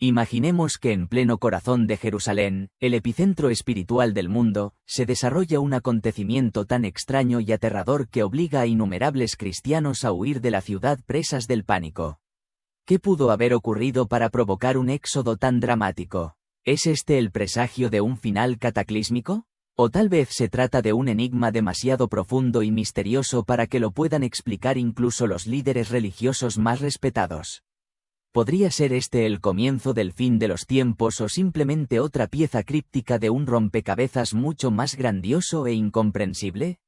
Imaginemos que en pleno corazón de Jerusalén, el epicentro espiritual del mundo, se desarrolla un acontecimiento tan extraño y aterrador que obliga a innumerables cristianos a huir de la ciudad presas del pánico. ¿Qué pudo haber ocurrido para provocar un éxodo tan dramático? ¿Es este el presagio de un final cataclísmico? ¿O tal vez se trata de un enigma demasiado profundo y misterioso para que lo puedan explicar incluso los líderes religiosos más respetados? ¿Podría ser este el comienzo del fin de los tiempos o simplemente otra pieza críptica de un rompecabezas mucho más grandioso e incomprensible?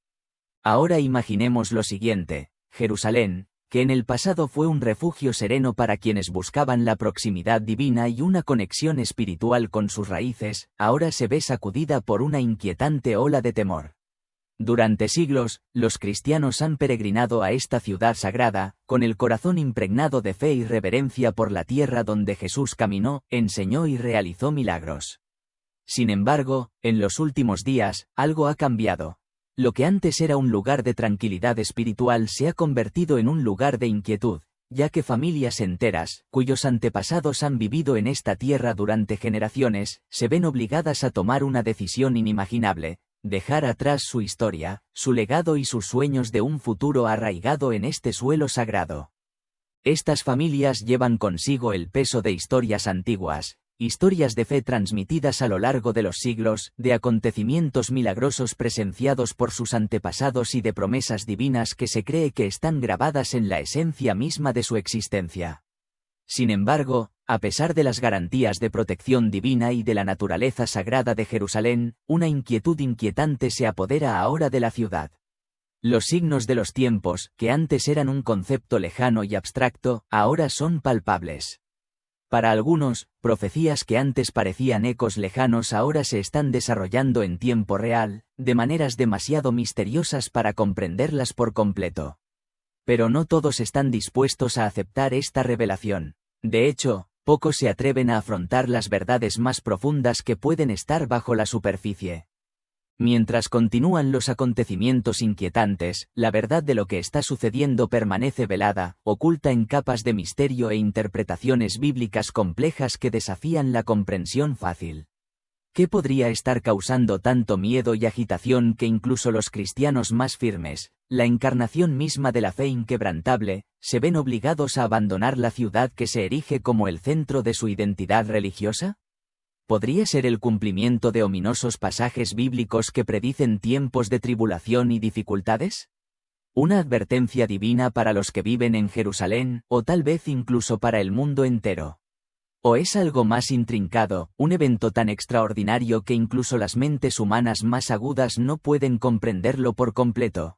Ahora imaginemos lo siguiente: Jerusalén, que en el pasado fue un refugio sereno para quienes buscaban la proximidad divina y una conexión espiritual con sus raíces, ahora se ve sacudida por una inquietante ola de temor. Durante siglos, los cristianos han peregrinado a esta ciudad sagrada, con el corazón impregnado de fe y reverencia por la tierra donde Jesús caminó, enseñó y realizó milagros. Sin embargo, en los últimos días, algo ha cambiado. Lo que antes era un lugar de tranquilidad espiritual se ha convertido en un lugar de inquietud, ya que familias enteras, cuyos antepasados han vivido en esta tierra durante generaciones, se ven obligadas a tomar una decisión inimaginable: dejar atrás su historia, su legado y sus sueños de un futuro arraigado en este suelo sagrado. Estas familias llevan consigo el peso de historias antiguas, historias de fe transmitidas a lo largo de los siglos, de acontecimientos milagrosos presenciados por sus antepasados y de promesas divinas que se cree que están grabadas en la esencia misma de su existencia. Sin embargo, a pesar de las garantías de protección divina y de la naturaleza sagrada de Jerusalén, una inquietud inquietante se apodera ahora de la ciudad. Los signos de los tiempos, que antes eran un concepto lejano y abstracto, ahora son palpables. Para algunos, profecías que antes parecían ecos lejanos ahora se están desarrollando en tiempo real, de maneras demasiado misteriosas para comprenderlas por completo. Pero no todos están dispuestos a aceptar esta revelación. De hecho, pocos se atreven a afrontar las verdades más profundas que pueden estar bajo la superficie. Mientras continúan los acontecimientos inquietantes, la verdad de lo que está sucediendo permanece velada, oculta en capas de misterio e interpretaciones bíblicas complejas que desafían la comprensión fácil. ¿Qué podría estar causando tanto miedo y agitación que incluso los cristianos más firmes, la encarnación misma de la fe inquebrantable, se ven obligados a abandonar la ciudad que se erige como el centro de su identidad religiosa? ¿Podría ser el cumplimiento de ominosos pasajes bíblicos que predicen tiempos de tribulación y dificultades? ¿Una advertencia divina para los que viven en Jerusalén, o tal vez incluso para el mundo entero? ¿O es algo más intrincado, un evento tan extraordinario que incluso las mentes humanas más agudas no pueden comprenderlo por completo?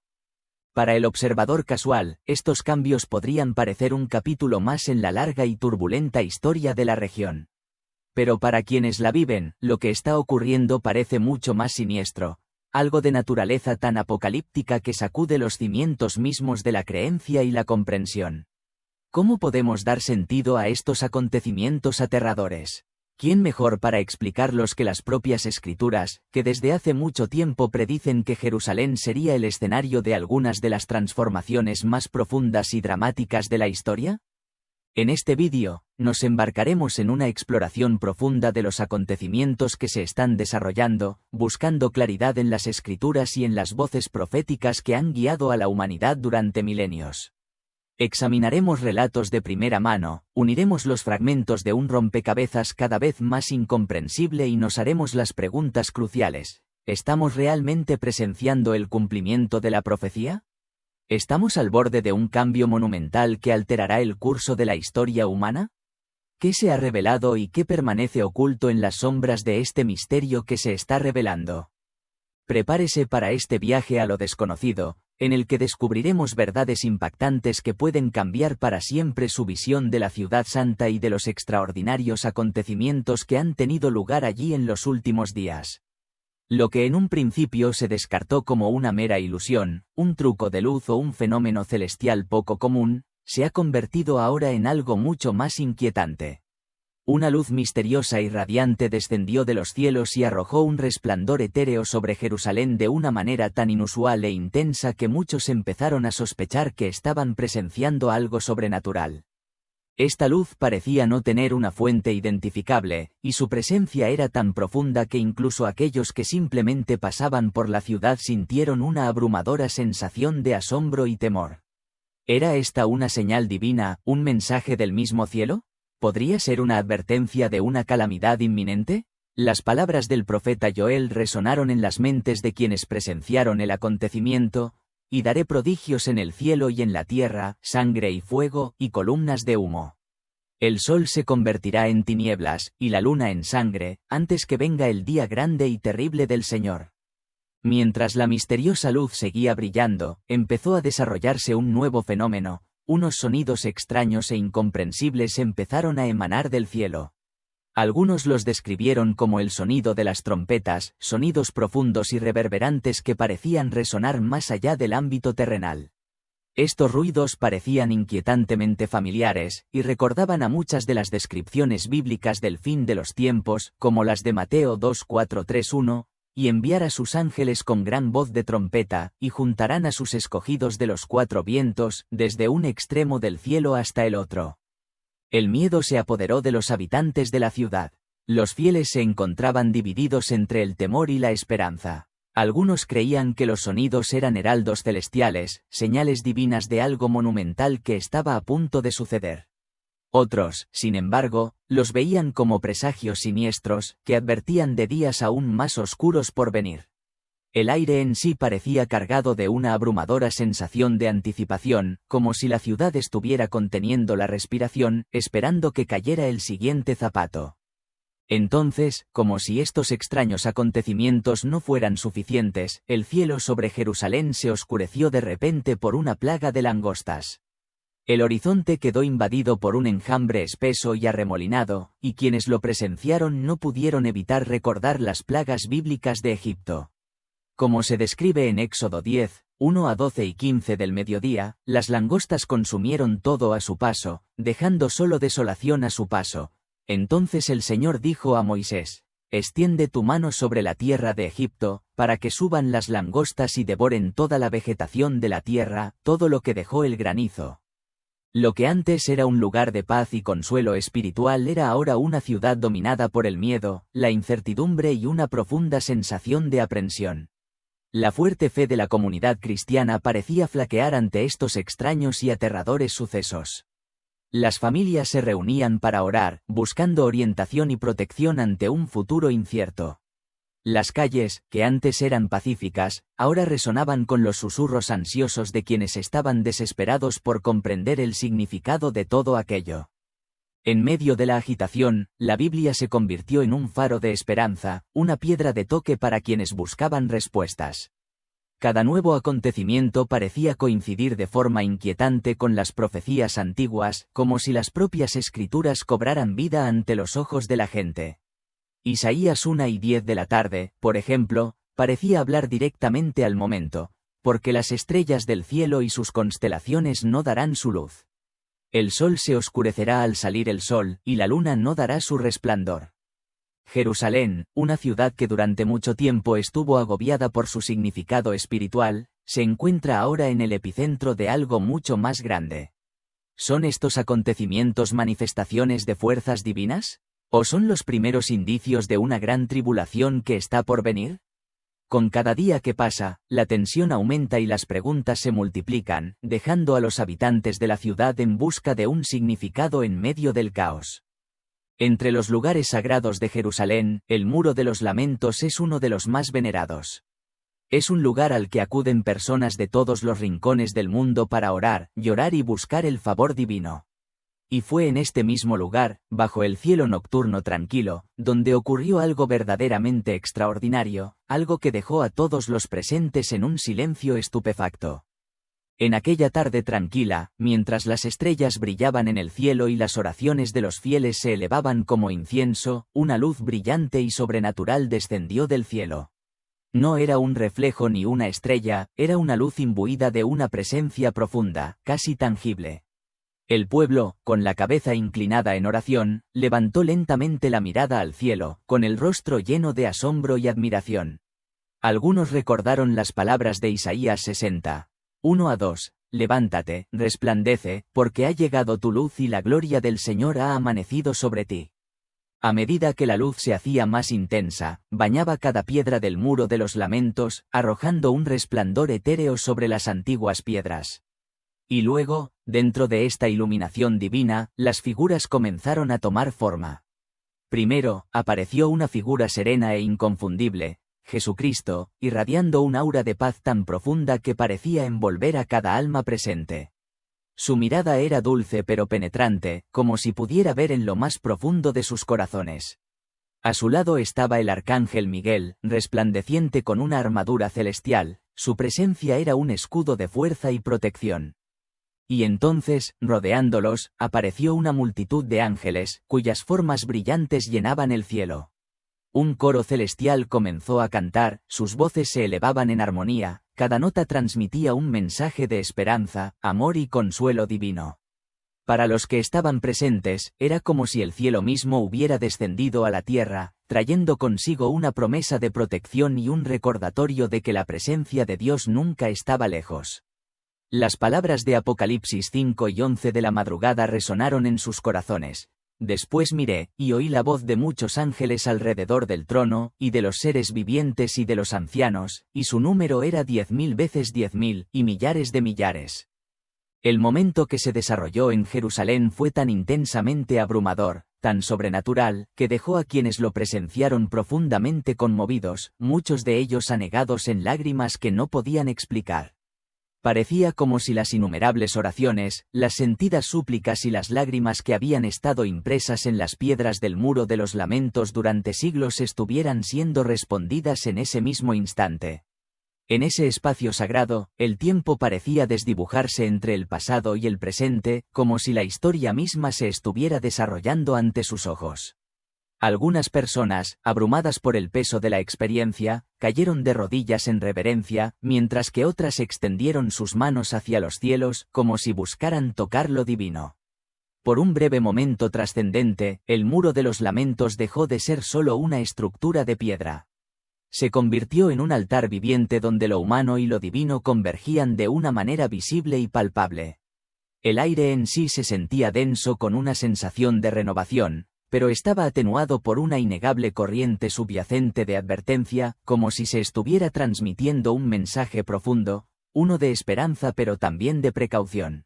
Para el observador casual, estos cambios podrían parecer un capítulo más en la larga y turbulenta historia de la región. Pero para quienes la viven, lo que está ocurriendo parece mucho más siniestro, algo de naturaleza tan apocalíptica que sacude los cimientos mismos de la creencia y la comprensión. ¿Cómo podemos dar sentido a estos acontecimientos aterradores? ¿Quién mejor para explicarlos que las propias Escrituras, que desde hace mucho tiempo predicen que Jerusalén sería el escenario de algunas de las transformaciones más profundas y dramáticas de la historia? En este vídeo, nos embarcaremos en una exploración profunda de los acontecimientos que se están desarrollando, buscando claridad en las Escrituras y en las voces proféticas que han guiado a la humanidad durante milenios. Examinaremos relatos de primera mano, uniremos los fragmentos de un rompecabezas cada vez más incomprensible y nos haremos las preguntas cruciales: ¿estamos realmente presenciando el cumplimiento de la profecía? ¿Estamos al borde de un cambio monumental que alterará el curso de la historia humana? ¿Qué se ha revelado y qué permanece oculto en las sombras de este misterio que se está revelando? Prepárese para este viaje a lo desconocido, en el que descubriremos verdades impactantes que pueden cambiar para siempre su visión de la ciudad santa y de los extraordinarios acontecimientos que han tenido lugar allí en los últimos días. Lo que en un principio se descartó como una mera ilusión, un truco de luz o un fenómeno celestial poco común, se ha convertido ahora en algo mucho más inquietante. Una luz misteriosa y radiante descendió de los cielos y arrojó un resplandor etéreo sobre Jerusalén de una manera tan inusual e intensa que muchos empezaron a sospechar que estaban presenciando algo sobrenatural. Esta luz parecía no tener una fuente identificable, y su presencia era tan profunda que incluso aquellos que simplemente pasaban por la ciudad sintieron una abrumadora sensación de asombro y temor. ¿Era esta una señal divina, un mensaje del mismo cielo? ¿Podría ser una advertencia de una calamidad inminente? Las palabras del profeta Joel resonaron en las mentes de quienes presenciaron el acontecimiento, y daré prodigios en el cielo y en la tierra, sangre y fuego, y columnas de humo. El sol se convertirá en tinieblas, y la luna en sangre, antes que venga el día grande y terrible del Señor. Mientras la misteriosa luz seguía brillando, empezó a desarrollarse un nuevo fenómeno, unos sonidos extraños e incomprensibles empezaron a emanar del cielo. Algunos los describieron como el sonido de las trompetas, sonidos profundos y reverberantes que parecían resonar más allá del ámbito terrenal. Estos ruidos parecían inquietantemente familiares, y recordaban a muchas de las descripciones bíblicas del fin de los tiempos, como las de Mateo 2:4-3:1, y enviar a sus ángeles con gran voz de trompeta, y juntarán a sus escogidos de los cuatro vientos, desde un extremo del cielo hasta el otro. El miedo se apoderó de los habitantes de la ciudad. Los fieles se encontraban divididos entre el temor y la esperanza. Algunos creían que los sonidos eran heraldos celestiales, señales divinas de algo monumental que estaba a punto de suceder. Otros, sin embargo, los veían como presagios siniestros, que advertían de días aún más oscuros por venir. El aire en sí parecía cargado de una abrumadora sensación de anticipación, como si la ciudad estuviera conteniendo la respiración, esperando que cayera el siguiente zapato. Entonces, como si estos extraños acontecimientos no fueran suficientes, el cielo sobre Jerusalén se oscureció de repente por una plaga de langostas. El horizonte quedó invadido por un enjambre espeso y arremolinado, y quienes lo presenciaron no pudieron evitar recordar las plagas bíblicas de Egipto. Como se describe en Éxodo 10, 1-12 y 15 del mediodía, las langostas consumieron todo a su paso, dejando solo desolación a su paso. Entonces el Señor dijo a Moisés: «Extiende tu mano sobre la tierra de Egipto, para que suban las langostas y devoren toda la vegetación de la tierra, todo lo que dejó el granizo». Lo que antes era un lugar de paz y consuelo espiritual era ahora una ciudad dominada por el miedo, la incertidumbre y una profunda sensación de aprensión. La fuerte fe de la comunidad cristiana parecía flaquear ante estos extraños y aterradores sucesos. Las familias se reunían para orar, buscando orientación y protección ante un futuro incierto. Las calles, que antes eran pacíficas, ahora resonaban con los susurros ansiosos de quienes estaban desesperados por comprender el significado de todo aquello. En medio de la agitación, la Biblia se convirtió en un faro de esperanza, una piedra de toque para quienes buscaban respuestas. Cada nuevo acontecimiento parecía coincidir de forma inquietante con las profecías antiguas, como si las propias escrituras cobraran vida ante los ojos de la gente. Isaías 1:10 de la tarde, por ejemplo, parecía hablar directamente al momento, porque las estrellas del cielo y sus constelaciones no darán su luz. El sol se oscurecerá al salir el sol, y la luna no dará su resplandor. Jerusalén, una ciudad que durante mucho tiempo estuvo agobiada por su significado espiritual, se encuentra ahora en el epicentro de algo mucho más grande. ¿Son estos acontecimientos manifestaciones de fuerzas divinas? ¿O son los primeros indicios de una gran tribulación que está por venir? Con cada día que pasa, la tensión aumenta y las preguntas se multiplican, dejando a los habitantes de la ciudad en busca de un significado en medio del caos. Entre los lugares sagrados de Jerusalén, el Muro de los Lamentos es uno de los más venerados. Es un lugar al que acuden personas de todos los rincones del mundo para orar, llorar y buscar el favor divino. Y fue en este mismo lugar, bajo el cielo nocturno tranquilo, donde ocurrió algo verdaderamente extraordinario, algo que dejó a todos los presentes en un silencio estupefacto. En aquella tarde tranquila, mientras las estrellas brillaban en el cielo y las oraciones de los fieles se elevaban como incienso, una luz brillante y sobrenatural descendió del cielo. No era un reflejo ni una estrella, era una luz imbuida de una presencia profunda, casi tangible. El pueblo, con la cabeza inclinada en oración, levantó lentamente la mirada al cielo, con el rostro lleno de asombro y admiración. Algunos recordaron las palabras de Isaías 60, 1-2, levántate, resplandece, porque ha llegado tu luz y la gloria del Señor ha amanecido sobre ti. A medida que la luz se hacía más intensa, bañaba cada piedra del muro de los lamentos, arrojando un resplandor etéreo sobre las antiguas piedras. Y luego, dentro de esta iluminación divina, las figuras comenzaron a tomar forma. Primero, apareció una figura serena e inconfundible, Jesucristo, irradiando un aura de paz tan profunda que parecía envolver a cada alma presente. Su mirada era dulce pero penetrante, como si pudiera ver en lo más profundo de sus corazones. A su lado estaba el arcángel Miguel, resplandeciente con una armadura celestial, su presencia era un escudo de fuerza y protección. Y entonces, rodeándolos, apareció una multitud de ángeles, cuyas formas brillantes llenaban el cielo. Un coro celestial comenzó a cantar, sus voces se elevaban en armonía, cada nota transmitía un mensaje de esperanza, amor y consuelo divino. Para los que estaban presentes, era como si el cielo mismo hubiera descendido a la tierra, trayendo consigo una promesa de protección y un recordatorio de que la presencia de Dios nunca estaba lejos. Las palabras de Apocalipsis 5 y 11 de la madrugada resonaron en sus corazones. Después miré, y oí la voz de muchos ángeles alrededor del trono, y de los seres vivientes y de los ancianos, y su número era 10.000 veces 10.000, y millares de millares. El momento que se desarrolló en Jerusalén fue tan intensamente abrumador, tan sobrenatural, que dejó a quienes lo presenciaron profundamente conmovidos, muchos de ellos anegados en lágrimas que no podían explicar. Parecía como si las innumerables oraciones, las sentidas súplicas y las lágrimas que habían estado impresas en las piedras del muro de los lamentos durante siglos estuvieran siendo respondidas en ese mismo instante. En ese espacio sagrado, el tiempo parecía desdibujarse entre el pasado y el presente, como si la historia misma se estuviera desarrollando ante sus ojos. Algunas personas, abrumadas por el peso de la experiencia, cayeron de rodillas en reverencia, mientras que otras extendieron sus manos hacia los cielos, como si buscaran tocar lo divino. Por un breve momento trascendente, el muro de los lamentos dejó de ser solo una estructura de piedra. Se convirtió en un altar viviente donde lo humano y lo divino convergían de una manera visible y palpable. El aire en sí se sentía denso con una sensación de renovación, pero estaba atenuado por una innegable corriente subyacente de advertencia, como si se estuviera transmitiendo un mensaje profundo, uno de esperanza pero también de precaución.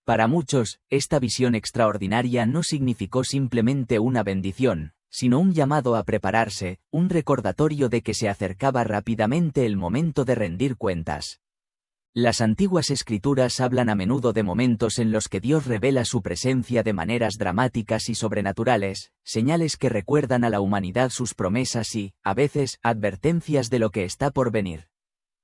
Para muchos, esta visión extraordinaria no significó simplemente una bendición, sino un llamado a prepararse, un recordatorio de que se acercaba rápidamente el momento de rendir cuentas. Las antiguas escrituras hablan a menudo de momentos en los que Dios revela su presencia de maneras dramáticas y sobrenaturales, señales que recuerdan a la humanidad sus promesas y, a veces, advertencias de lo que está por venir.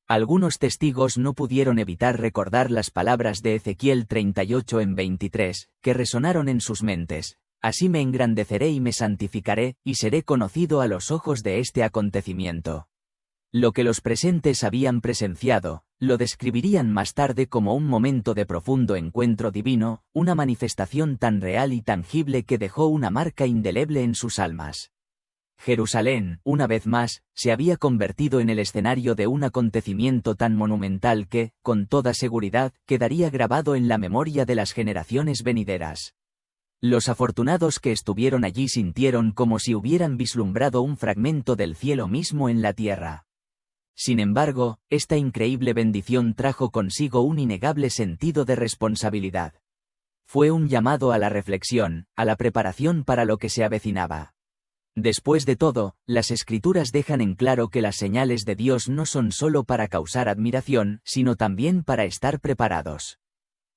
Algunos testigos no pudieron evitar recordar las palabras de Ezequiel 38 en 23, que resonaron en sus mentes: así me engrandeceré y me santificaré, y seré conocido a los ojos de este acontecimiento. Lo que los presentes habían presenciado, lo describirían más tarde como un momento de profundo encuentro divino, una manifestación tan real y tangible que dejó una marca indeleble en sus almas. Jerusalén, una vez más, se había convertido en el escenario de un acontecimiento tan monumental que, con toda seguridad, quedaría grabado en la memoria de las generaciones venideras. Los afortunados que estuvieron allí sintieron como si hubieran vislumbrado un fragmento del cielo mismo en la tierra. Sin embargo, esta increíble bendición trajo consigo un innegable sentido de responsabilidad. Fue un llamado a la reflexión, a la preparación para lo que se avecinaba. Después de todo, las Escrituras dejan en claro que las señales de Dios no son solo para causar admiración, sino también para estar preparados.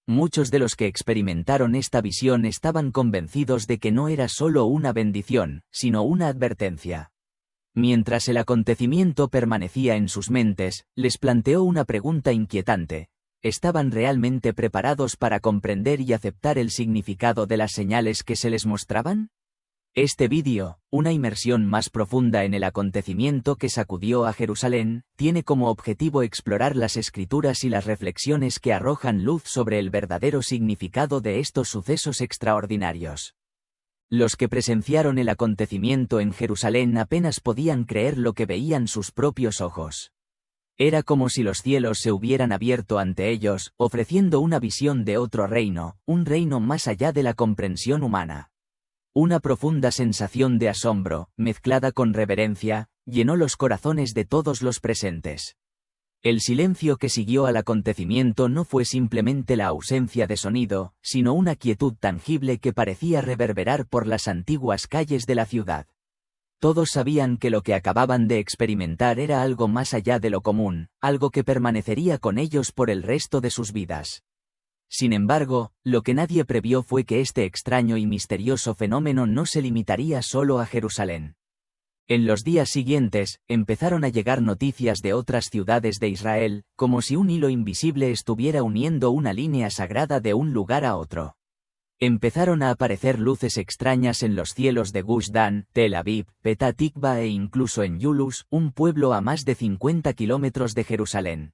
Muchos de los que experimentaron esta visión estaban convencidos de que no era solo una bendición, sino una advertencia. Mientras el acontecimiento permanecía en sus mentes, les planteó una pregunta inquietante: ¿estaban realmente preparados para comprender y aceptar el significado de las señales que se les mostraban? Este vídeo, una inmersión más profunda en el acontecimiento que sacudió a Jerusalén, tiene como objetivo explorar las escrituras y las reflexiones que arrojan luz sobre el verdadero significado de estos sucesos extraordinarios. Los que presenciaron el acontecimiento en Jerusalén apenas podían creer lo que veían sus propios ojos. Era como si los cielos se hubieran abierto ante ellos, ofreciendo una visión de otro reino, un reino más allá de la comprensión humana. Una profunda sensación de asombro, mezclada con reverencia, llenó los corazones de todos los presentes. El silencio que siguió al acontecimiento no fue simplemente la ausencia de sonido, sino una quietud tangible que parecía reverberar por las antiguas calles de la ciudad. Todos sabían que lo que acababan de experimentar era algo más allá de lo común, algo que permanecería con ellos por el resto de sus vidas. Sin embargo, lo que nadie previó fue que este extraño y misterioso fenómeno no se limitaría solo a Jerusalén. En los días siguientes, empezaron a llegar noticias de otras ciudades de Israel, como si un hilo invisible estuviera uniendo una línea sagrada de un lugar a otro. Empezaron a aparecer luces extrañas en los cielos de Gush Dan, Tel Aviv, Petah Tikva e incluso en Yulus, un pueblo a más de 50 kilómetros de Jerusalén.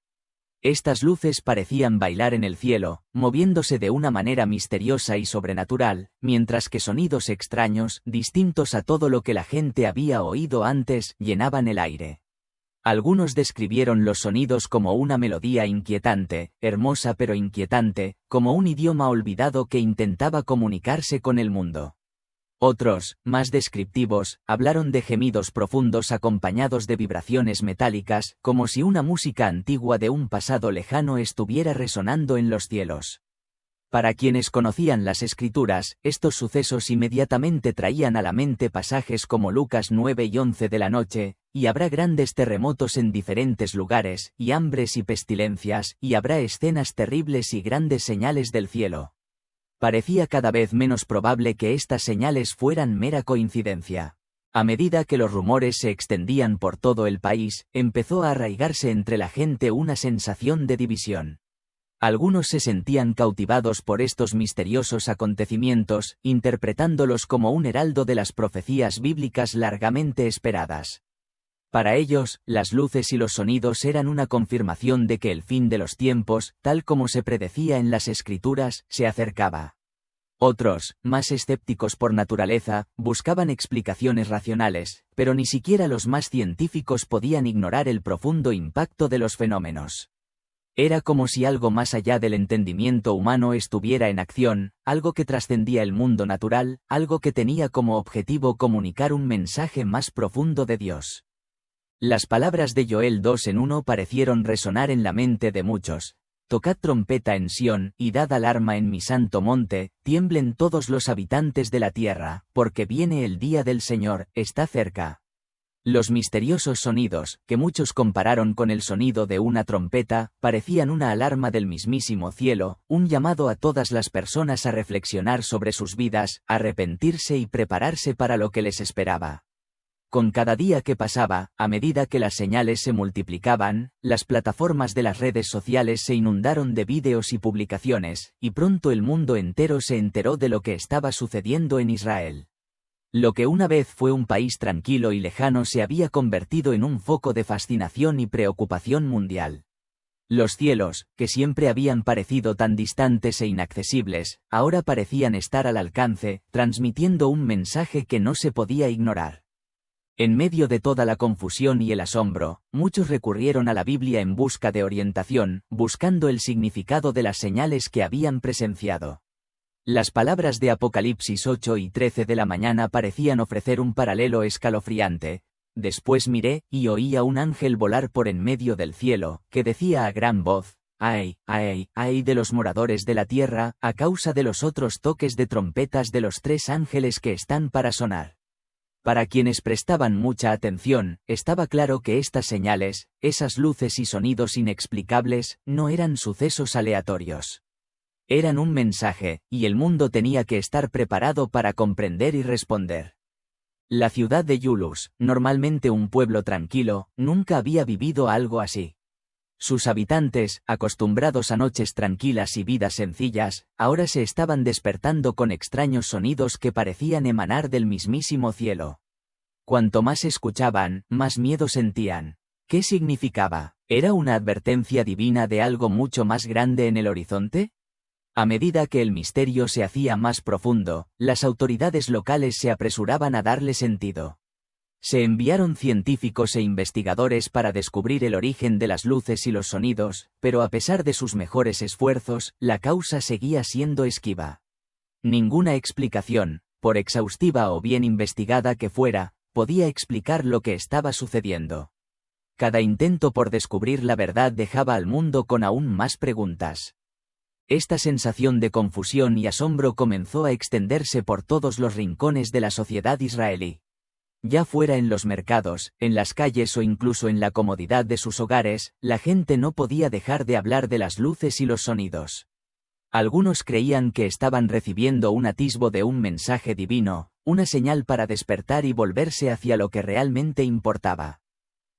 Estas luces parecían bailar en el cielo, moviéndose de una manera misteriosa y sobrenatural, mientras que sonidos extraños, distintos a todo lo que la gente había oído antes, llenaban el aire. Algunos describieron los sonidos como una melodía inquietante, hermosa pero inquietante, como un idioma olvidado que intentaba comunicarse con el mundo. Otros, más descriptivos, hablaron de gemidos profundos acompañados de vibraciones metálicas, como si una música antigua de un pasado lejano estuviera resonando en los cielos. Para quienes conocían las Escrituras, estos sucesos inmediatamente traían a la mente pasajes como Lucas 9 y 11 de la noche, y habrá grandes terremotos en diferentes lugares, y hambres y pestilencias, y habrá escenas terribles y grandes señales del cielo. Parecía cada vez menos probable que estas señales fueran mera coincidencia. A medida que los rumores se extendían por todo el país, empezó a arraigarse entre la gente una sensación de división. Algunos se sentían cautivados por estos misteriosos acontecimientos, interpretándolos como un heraldo de las profecías bíblicas largamente esperadas. Para ellos, las luces y los sonidos eran una confirmación de que el fin de los tiempos, tal como se predecía en las Escrituras, se acercaba. Otros, más escépticos por naturaleza, buscaban explicaciones racionales, pero ni siquiera los más científicos podían ignorar el profundo impacto de los fenómenos. Era como si algo más allá del entendimiento humano estuviera en acción, algo que trascendía el mundo natural, algo que tenía como objetivo comunicar un mensaje más profundo de Dios. Las palabras de Joel 2:1 parecieron resonar en la mente de muchos. Tocad trompeta en Sión, y dad alarma en mi santo monte, tiemblen todos los habitantes de la tierra, porque viene el día del Señor, está cerca. Los misteriosos sonidos, que muchos compararon con el sonido de una trompeta, parecían una alarma del mismísimo cielo, un llamado a todas las personas a reflexionar sobre sus vidas, arrepentirse y prepararse para lo que les esperaba. Con cada día que pasaba, a medida que las señales se multiplicaban, las plataformas de las redes sociales se inundaron de vídeos y publicaciones, y pronto el mundo entero se enteró de lo que estaba sucediendo en Israel. Lo que una vez fue un país tranquilo y lejano se había convertido en un foco de fascinación y preocupación mundial. Los cielos, que siempre habían parecido tan distantes e inaccesibles, ahora parecían estar al alcance, transmitiendo un mensaje que no se podía ignorar. En medio de toda la confusión y el asombro, muchos recurrieron a la Biblia en busca de orientación, buscando el significado de las señales que habían presenciado. Las palabras de Apocalipsis 8 y 13 de la mañana parecían ofrecer un paralelo escalofriante. Después miré, y oí a un ángel volar por en medio del cielo, que decía a gran voz: ¡Ay, ay, ay de los moradores de la tierra, a causa de los otros toques de trompetas de los 3 ángeles que están para sonar! Para quienes prestaban mucha atención, estaba claro que estas señales, esas luces y sonidos inexplicables, no eran sucesos aleatorios. Eran un mensaje, y el mundo tenía que estar preparado para comprender y responder. La ciudad de Yulus, normalmente un pueblo tranquilo, nunca había vivido algo así. Sus habitantes, acostumbrados a noches tranquilas y vidas sencillas, ahora se estaban despertando con extraños sonidos que parecían emanar del mismísimo cielo. Cuanto más escuchaban, más miedo sentían. ¿Qué significaba? ¿Era una advertencia divina de algo mucho más grande en el horizonte? A medida que el misterio se hacía más profundo, las autoridades locales se apresuraban a darle sentido. Se enviaron científicos e investigadores para descubrir el origen de las luces y los sonidos, pero a pesar de sus mejores esfuerzos, la causa seguía siendo esquiva. Ninguna explicación, por exhaustiva o bien investigada que fuera, podía explicar lo que estaba sucediendo. Cada intento por descubrir la verdad dejaba al mundo con aún más preguntas. Esta sensación de confusión y asombro comenzó a extenderse por todos los rincones de la sociedad israelí. Ya fuera en los mercados, en las calles o incluso en la comodidad de sus hogares, la gente no podía dejar de hablar de las luces y los sonidos. Algunos creían que estaban recibiendo un atisbo de un mensaje divino, una señal para despertar y volverse hacia lo que realmente importaba.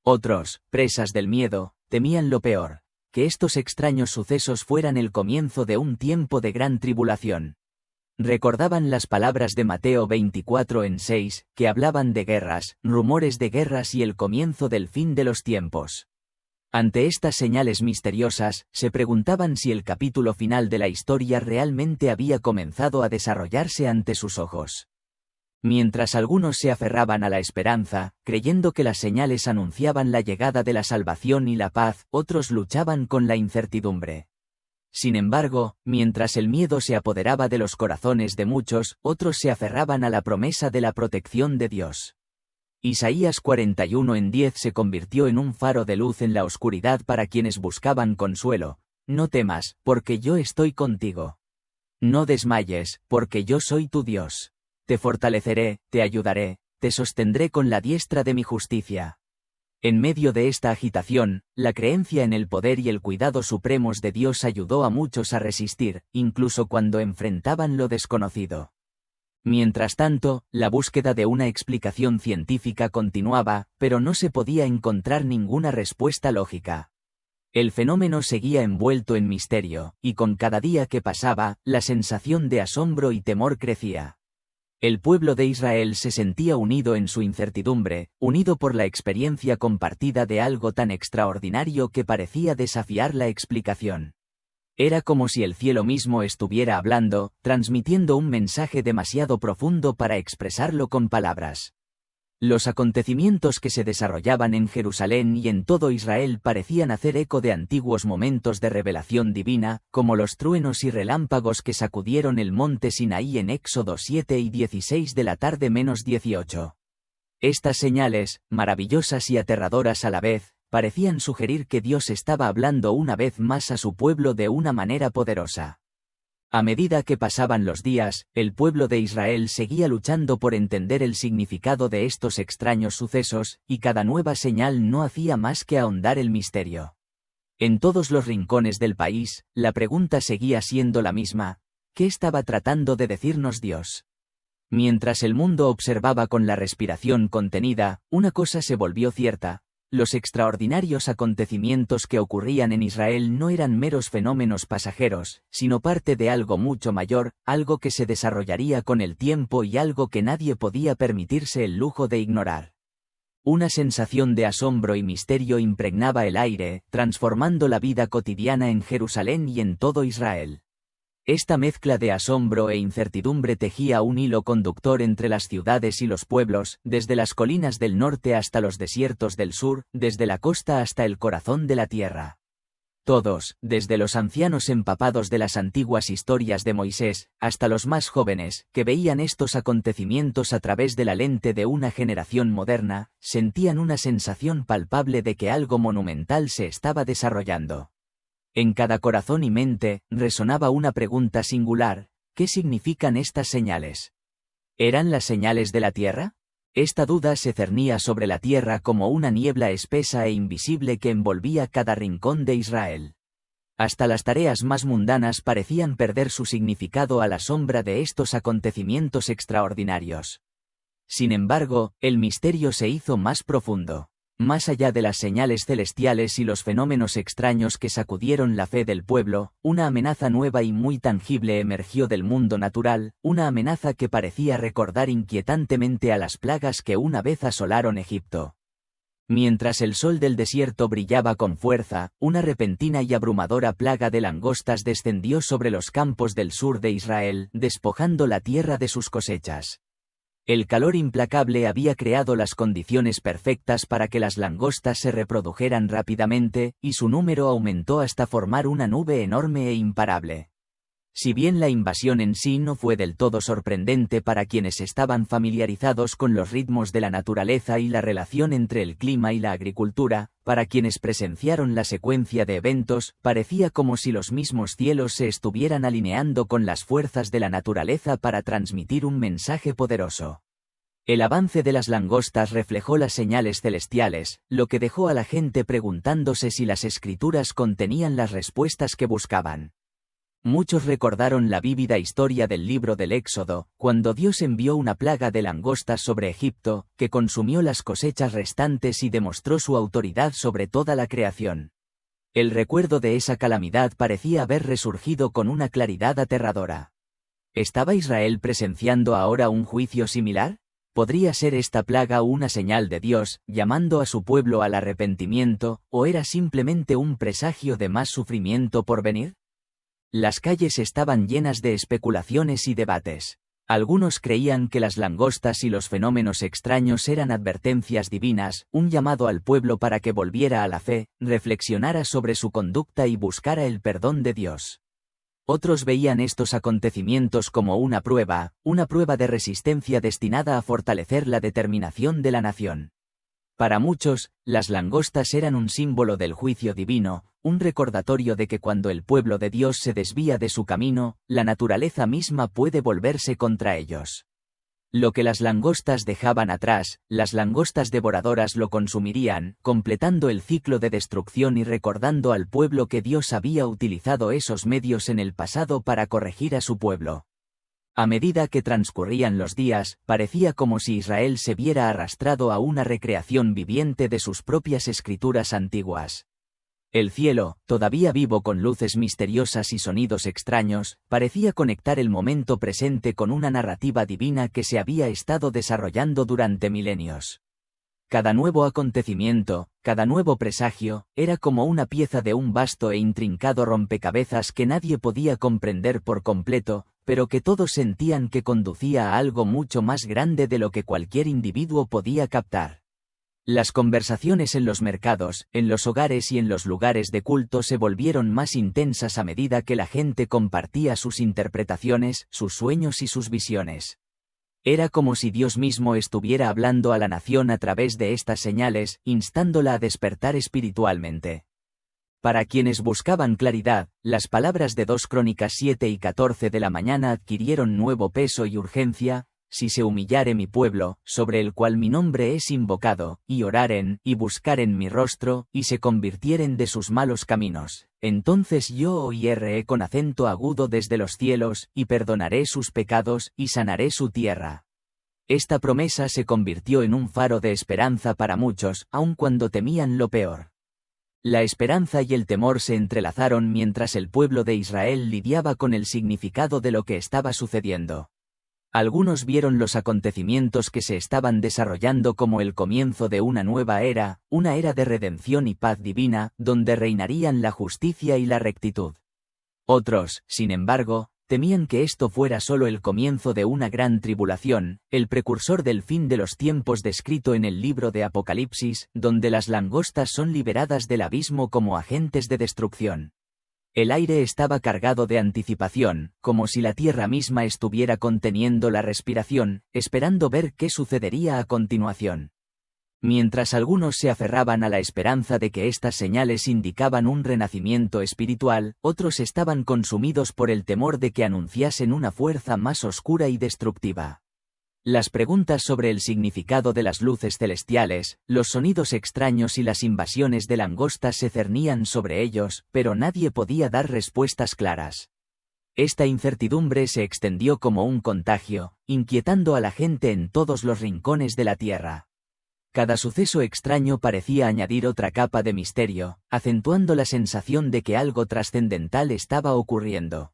Otros, presas del miedo, temían lo peor, que estos extraños sucesos fueran el comienzo de un tiempo de gran tribulación. Recordaban las palabras de Mateo 24:6, que hablaban de guerras, rumores de guerras y el comienzo del fin de los tiempos. Ante estas señales misteriosas, se preguntaban si el capítulo final de la historia realmente había comenzado a desarrollarse ante sus ojos. Mientras algunos se aferraban a la esperanza, creyendo que las señales anunciaban la llegada de la salvación y la paz, otros luchaban con la incertidumbre. Sin embargo, mientras el miedo se apoderaba de los corazones de muchos, otros se aferraban a la promesa de la protección de Dios. Isaías 41:10 se convirtió en un faro de luz en la oscuridad para quienes buscaban consuelo. No temas, porque yo estoy contigo. No desmayes, porque yo soy tu Dios. Te fortaleceré, te ayudaré, te sostendré con la diestra de mi justicia. En medio de esta agitación, la creencia en el poder y el cuidado supremos de Dios ayudó a muchos a resistir, incluso cuando enfrentaban lo desconocido. Mientras tanto, la búsqueda de una explicación científica continuaba, pero no se podía encontrar ninguna respuesta lógica. El fenómeno seguía envuelto en misterio, y con cada día que pasaba, la sensación de asombro y temor crecía. El pueblo de Israel se sentía unido en su incertidumbre, unido por la experiencia compartida de algo tan extraordinario que parecía desafiar la explicación. Era como si el cielo mismo estuviera hablando, transmitiendo un mensaje demasiado profundo para expresarlo con palabras. Los acontecimientos que se desarrollaban en Jerusalén y en todo Israel parecían hacer eco de antiguos momentos de revelación divina, como los truenos y relámpagos que sacudieron el monte Sinaí en Éxodo 7:16 de la tarde -18. Estas señales, maravillosas y aterradoras a la vez, parecían sugerir que Dios estaba hablando una vez más a su pueblo de una manera poderosa. A medida que pasaban los días, el pueblo de Israel seguía luchando por entender el significado de estos extraños sucesos, y cada nueva señal no hacía más que ahondar el misterio. En todos los rincones del país, la pregunta seguía siendo la misma: ¿qué estaba tratando de decirnos Dios? Mientras el mundo observaba con la respiración contenida, una cosa se volvió cierta: los extraordinarios acontecimientos que ocurrían en Israel no eran meros fenómenos pasajeros, sino parte de algo mucho mayor, algo que se desarrollaría con el tiempo y algo que nadie podía permitirse el lujo de ignorar. Una sensación de asombro y misterio impregnaba el aire, transformando la vida cotidiana en Jerusalén y en todo Israel. Esta mezcla de asombro e incertidumbre tejía un hilo conductor entre las ciudades y los pueblos, desde las colinas del norte hasta los desiertos del sur, desde la costa hasta el corazón de la tierra. Todos, desde los ancianos empapados de las antiguas historias de Moisés, hasta los más jóvenes, que veían estos acontecimientos a través de la lente de una generación moderna, sentían una sensación palpable de que algo monumental se estaba desarrollando. En cada corazón y mente, resonaba una pregunta singular: ¿qué significan estas señales? ¿Eran las señales de la tierra? Esta duda se cernía sobre la tierra como una niebla espesa e invisible que envolvía cada rincón de Israel. Hasta las tareas más mundanas parecían perder su significado a la sombra de estos acontecimientos extraordinarios. Sin embargo, el misterio se hizo más profundo. Más allá de las señales celestiales y los fenómenos extraños que sacudieron la fe del pueblo, una amenaza nueva y muy tangible emergió del mundo natural, una amenaza que parecía recordar inquietantemente a las plagas que una vez asolaron Egipto. Mientras el sol del desierto brillaba con fuerza, una repentina y abrumadora plaga de langostas descendió sobre los campos del sur de Israel, despojando la tierra de sus cosechas. El calor implacable había creado las condiciones perfectas para que las langostas se reprodujeran rápidamente, y su número aumentó hasta formar una nube enorme e imparable. Si bien la invasión en sí no fue del todo sorprendente para quienes estaban familiarizados con los ritmos de la naturaleza y la relación entre el clima y la agricultura, para quienes presenciaron la secuencia de eventos, parecía como si los mismos cielos se estuvieran alineando con las fuerzas de la naturaleza para transmitir un mensaje poderoso. El avance de las langostas reflejó las señales celestiales, lo que dejó a la gente preguntándose si las escrituras contenían las respuestas que buscaban. Muchos recordaron la vívida historia del libro del Éxodo, cuando Dios envió una plaga de langostas sobre Egipto, que consumió las cosechas restantes y demostró su autoridad sobre toda la creación. El recuerdo de esa calamidad parecía haber resurgido con una claridad aterradora. ¿Estaba Israel presenciando ahora un juicio similar? ¿Podría ser esta plaga una señal de Dios, llamando a su pueblo al arrepentimiento, o era simplemente un presagio de más sufrimiento por venir? Las calles estaban llenas de especulaciones y debates. Algunos creían que las langostas y los fenómenos extraños eran advertencias divinas, un llamado al pueblo para que volviera a la fe, reflexionara sobre su conducta y buscara el perdón de Dios. Otros veían estos acontecimientos como una prueba de resistencia destinada a fortalecer la determinación de la nación. Para muchos, las langostas eran un símbolo del juicio divino, un recordatorio de que cuando el pueblo de Dios se desvía de su camino, la naturaleza misma puede volverse contra ellos. Lo que las langostas dejaban atrás, las langostas devoradoras lo consumirían, completando el ciclo de destrucción y recordando al pueblo que Dios había utilizado esos medios en el pasado para corregir a su pueblo. A medida que transcurrían los días, parecía como si Israel se viera arrastrado a una recreación viviente de sus propias escrituras antiguas. El cielo, todavía vivo con luces misteriosas y sonidos extraños, parecía conectar el momento presente con una narrativa divina que se había estado desarrollando durante milenios. Cada nuevo acontecimiento, cada nuevo presagio, era como una pieza de un vasto e intrincado rompecabezas que nadie podía comprender por completo, pero que todos sentían que conducía a algo mucho más grande de lo que cualquier individuo podía captar. Las conversaciones en los mercados, en los hogares y en los lugares de culto se volvieron más intensas a medida que la gente compartía sus interpretaciones, sus sueños y sus visiones. Era como si Dios mismo estuviera hablando a la nación a través de estas señales, instándola a despertar espiritualmente. Para quienes buscaban claridad, las palabras de 2 Crónicas 7 y 14 de la mañana adquirieron nuevo peso y urgencia: si se humillare mi pueblo, sobre el cual mi nombre es invocado, y oraren, y buscaren mi rostro, y se convirtieren de sus malos caminos, entonces yo oiré con acento agudo desde los cielos, y perdonaré sus pecados, y sanaré su tierra. Esta promesa se convirtió en un faro de esperanza para muchos, aun cuando temían lo peor. La esperanza y el temor se entrelazaron mientras el pueblo de Israel lidiaba con el significado de lo que estaba sucediendo. Algunos vieron los acontecimientos que se estaban desarrollando como el comienzo de una nueva era, una era de redención y paz divina, donde reinarían la justicia y la rectitud. Otros, sin embargo, temían que esto fuera solo el comienzo de una gran tribulación, el precursor del fin de los tiempos descrito en el libro de Apocalipsis, donde las langostas son liberadas del abismo como agentes de destrucción. El aire estaba cargado de anticipación, como si la tierra misma estuviera conteniendo la respiración, esperando ver qué sucedería a continuación. Mientras algunos se aferraban a la esperanza de que estas señales indicaban un renacimiento espiritual, otros estaban consumidos por el temor de que anunciasen una fuerza más oscura y destructiva. Las preguntas sobre el significado de las luces celestiales, los sonidos extraños y las invasiones de langostas se cernían sobre ellos, pero nadie podía dar respuestas claras. Esta incertidumbre se extendió como un contagio, inquietando a la gente en todos los rincones de la tierra. Cada suceso extraño parecía añadir otra capa de misterio, acentuando la sensación de que algo trascendental estaba ocurriendo.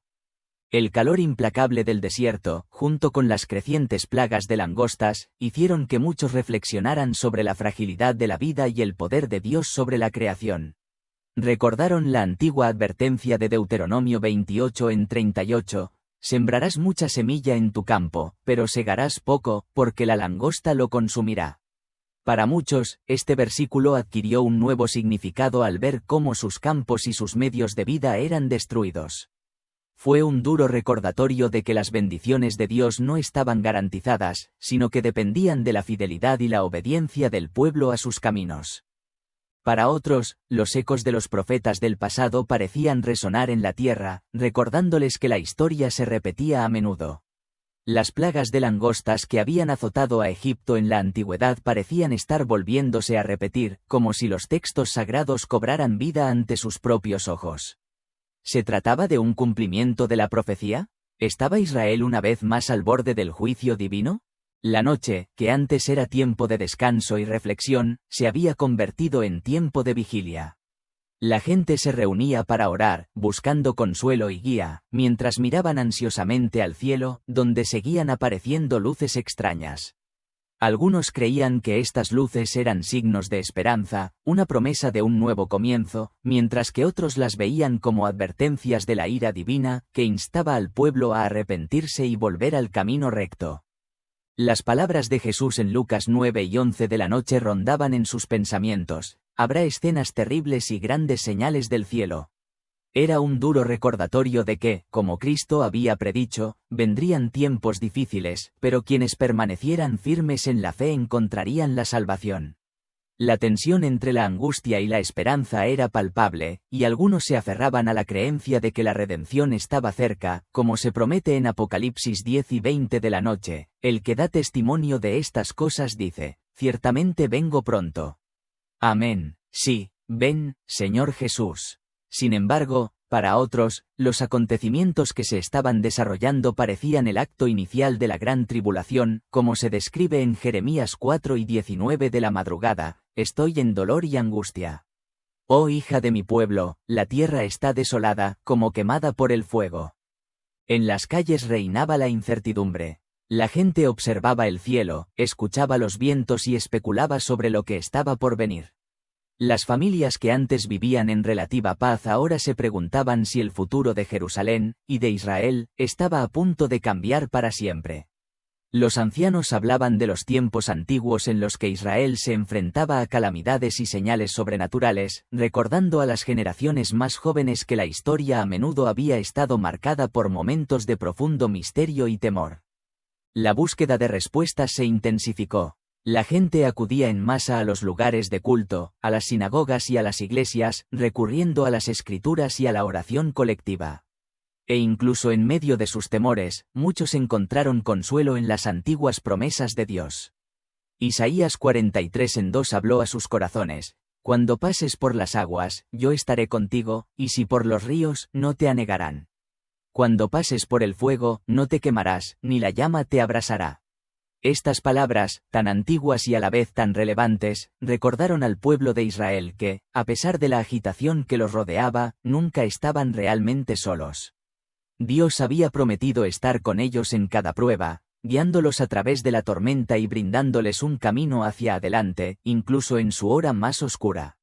El calor implacable del desierto, junto con las crecientes plagas de langostas, hicieron que muchos reflexionaran sobre la fragilidad de la vida y el poder de Dios sobre la creación. Recordaron la antigua advertencia de Deuteronomio 28:38, Sembrarás mucha semilla en tu campo, pero segarás poco, porque la langosta lo consumirá. Para muchos, este versículo adquirió un nuevo significado al ver cómo sus campos y sus medios de vida eran destruidos. Fue un duro recordatorio de que las bendiciones de Dios no estaban garantizadas, sino que dependían de la fidelidad y la obediencia del pueblo a sus caminos. Para otros, los ecos de los profetas del pasado parecían resonar en la tierra, recordándoles que la historia se repetía a menudo. Las plagas de langostas que habían azotado a Egipto en la antigüedad parecían estar volviéndose a repetir, como si los textos sagrados cobraran vida ante sus propios ojos. ¿Se trataba de un cumplimiento de la profecía? ¿Estaba Israel una vez más al borde del juicio divino? La noche, que antes era tiempo de descanso y reflexión, se había convertido en tiempo de vigilia. La gente se reunía para orar, buscando consuelo y guía, mientras miraban ansiosamente al cielo, donde seguían apareciendo luces extrañas. Algunos creían que estas luces eran signos de esperanza, una promesa de un nuevo comienzo, mientras que otros las veían como advertencias de la ira divina, que instaba al pueblo a arrepentirse y volver al camino recto. Las palabras de Jesús en Lucas 9 y 11 de la noche rondaban en sus pensamientos: habrá escenas terribles y grandes señales del cielo. Era un duro recordatorio de que, como Cristo había predicho, vendrían tiempos difíciles, pero quienes permanecieran firmes en la fe encontrarían la salvación. La tensión entre la angustia y la esperanza era palpable, y algunos se aferraban a la creencia de que la redención estaba cerca, como se promete en Apocalipsis 10 y 20 de la noche. El que da testimonio de estas cosas dice: ciertamente vengo pronto. Amén. Sí, ven, Señor Jesús. Sin embargo, para otros, los acontecimientos que se estaban desarrollando parecían el acto inicial de la gran tribulación, como se describe en Jeremías 4 y 19 de la madrugada: estoy en dolor y angustia. Oh hija de mi pueblo, la tierra está desolada, como quemada por el fuego. En las calles reinaba la incertidumbre. La gente observaba el cielo, escuchaba los vientos y especulaba sobre lo que estaba por venir. Las familias que antes vivían en relativa paz ahora se preguntaban si el futuro de Jerusalén, y de Israel, estaba a punto de cambiar para siempre. Los ancianos hablaban de los tiempos antiguos en los que Israel se enfrentaba a calamidades y señales sobrenaturales, recordando a las generaciones más jóvenes que la historia a menudo había estado marcada por momentos de profundo misterio y temor. La búsqueda de respuestas se intensificó. La gente acudía en masa a los lugares de culto, a las sinagogas y a las iglesias, recurriendo a las escrituras y a la oración colectiva. E incluso en medio de sus temores, muchos encontraron consuelo en las antiguas promesas de Dios. Isaías 43:2 habló a sus corazones: cuando pases por las aguas, yo estaré contigo, y si por los ríos, no te anegarán. Cuando pases por el fuego, no te quemarás, ni la llama te abrasará. Estas palabras, tan antiguas y a la vez tan relevantes, recordaron al pueblo de Israel que, a pesar de la agitación que los rodeaba, nunca estaban realmente solos. Dios había prometido estar con ellos en cada prueba, guiándolos a través de la tormenta y brindándoles un camino hacia adelante, incluso en su hora más oscura.